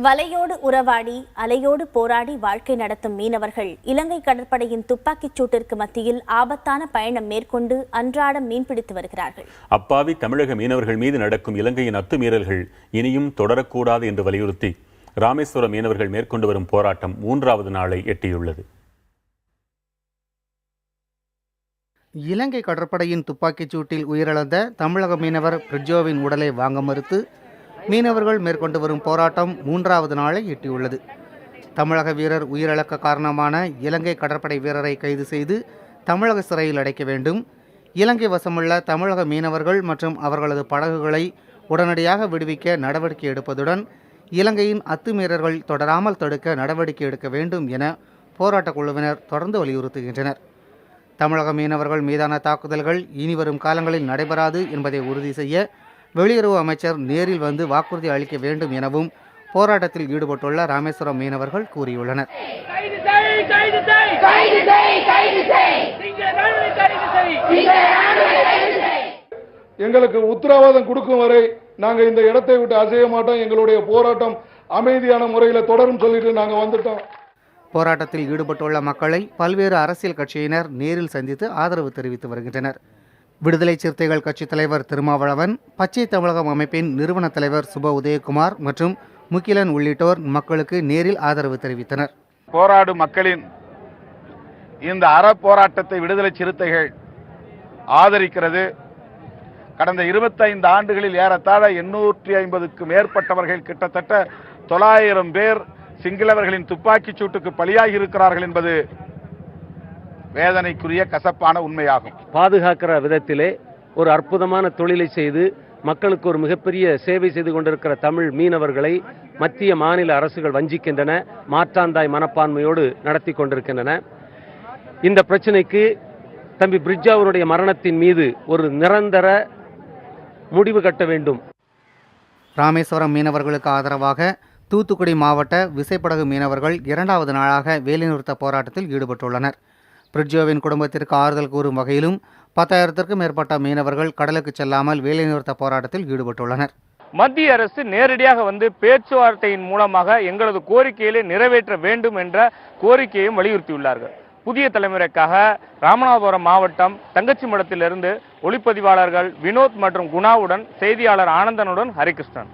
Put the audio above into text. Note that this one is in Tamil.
வலையோடு உறவாடி அலையோடு போராடி வாழ்க்கை நடத்தும் மீனவர்கள் இலங்கை கடற்படையின் துப்பாக்கிச் சூட்டிற்கு மத்தியில் ஆபத்தான பயணம் மேற்கொண்டு அன்றாடம் மீன்பிடித்து வருகிறார்கள். அப்பாவி தமிழக மீனவர்கள் மீது நடக்கும் இலங்கையின் அத்துமீறல்கள் இனியும் தொடரக்கூடாது என்று வலியுறுத்தி ராமேஸ்வரம் மீனவர்கள் மேற்கொண்டு வரும் போராட்டம் 3வது நாளை எட்டியுள்ளது. இலங்கை கடற்படையின் துப்பாக்கிச் சூட்டில் உயிரிழந்த தமிழக மீனவர் பிரிட்ஜோவின் உடலை வாங்க மறுத்து மீனவர்கள் மேற்கொண்டு வரும் போராட்டம் 3வது நாளை எட்டியுள்ளது. தமிழக வீரர் உயிரிழக்க காரணமான இலங்கை கடற்படை வீரரை கைது செய்து தமிழக சிறையில் அடைக்க வேண்டும், இலங்கை வசமுள்ள தமிழக மீனவர்கள் மற்றும் அவர்களது படகுகளை உடனடியாக விடுவிக்க நடவடிக்கை எடுப்பதுடன் இலங்கையின் அத்துமீறல்கள் தொடராமல் தடுக்க நடவடிக்கை எடுக்க வேண்டும் என போராட்டக் குழுவினர் தொடர்ந்து வலியுறுத்துகின்றனர். தமிழக மீனவர்கள் மீதான தாக்குதல்கள் இனிவரும் காலங்களில் நடைபெறாது என்பதை உறுதி செய்ய வெளியுறவு அமைச்சர் நேரில் வந்து வாக்குறுதி அளிக்க வேண்டும் எனவும் போராட்டத்தில் ஈடுபட்டுள்ள ராமேஸ்வரம் மீனவர்கள் கூறியுள்ளனர். எங்களுக்கு உத்தரவாதம் கொடுக்கும் வரை நாங்கள் இந்த இடத்தை விட்டு அசைய மாட்டோம், எங்களுடைய போராட்டம் அமைதியான முறையில் தொடரும் சொல்லிட்டு நாங்கள் வந்துட்டோம். போராட்டத்தில் ஈடுபட்டுள்ள மக்களை பல்வேறு அரசியல் கட்சியினர் நேரில் சந்தித்து ஆதரவு தெரிவித்து வருகின்றனர். விடுதலை சிறுத்தைகள் கட்சித் தலைவர் திருமாவளவன், பச்சை தமிழகம் அமைப்பின் நிறுவன தலைவர் சுப உதயகுமார் மற்றும் முகிலன் உள்ளிட்டோர் மக்களுக்கு நேரில் ஆதரவு தெரிவித்தனர். போராடும் மக்களின் இந்த அறப்போராட்டத்தை விடுதலை சிறுத்தைகள் ஆதரிக்கிறது. கடந்த 25 ஆண்டுகளில் ஏறத்தாழ 850க்கும் மேற்பட்டவர்கள், கிட்டத்தட்ட 900 பேர் சிங்களவர்களின் துப்பாக்கிச் சூட்டுக்கு பலியாகி இருக்கிறார்கள் என்பது வேதனைக்குரிய கசப்பான உண்மையாகும். பாதுகாக்கிற விதத்திலே ஒரு அற்புதமான தொழிலை செய்து மக்களுக்கு ஒரு மிகப்பெரிய சேவை செய்து கொண்டிருக்கிற தமிழ் மீனவர்களை மத்திய மாநில அரசுகள் வஞ்சிக்கின்றன, மாற்றாந்தாய் மனப்பான்மையோடு நடத்தி கொண்டிருக்கின்றன. இந்த பிரச்சனைக்கு தம்பி பிரிட்ஜா அவருடைய மரணத்தின் மீது ஒரு நிரந்தர முடிவு கட்ட வேண்டும். ராமேஸ்வரம் மீனவர்களுக்கு ஆதரவாக தூத்துக்குடி மாவட்ட விசைப்படகு மீனவர்கள் 2வது நாளாக வேலைநிறுத்த போராட்டத்தில் ஈடுபட்டுள்ளனர். பிரிட்ஜோவின் குடும்பத்திற்கு ஆறுதல் கூறும் வகையிலும் 10,000க்கும் மேற்பட்ட மீனவர்கள் கடலுக்கு செல்லாமல் வேலைநிறுத்த போராட்டத்தில் ஈடுபட்டுள்ளனர். மத்திய அரசு நேரடியாக வந்து பேச்சுவார்த்தையின் மூலமாக எங்களது கோரிக்கைகளை நிறைவேற்ற வேண்டும் என்ற கோரிக்கையும் வலியுறுத்தியுள்ளார்கள். புதிய தலைமுறைக்காக ராமநாதபுரம் மாவட்டம் தங்கச்சிமடத்திலிருந்து ஒளிப்பதிவாளர்கள் வினோத் மற்றும் குணாவுடன் செய்தியாளர் ஆனந்தனுடன் ஹரிகிருஷ்ணன்.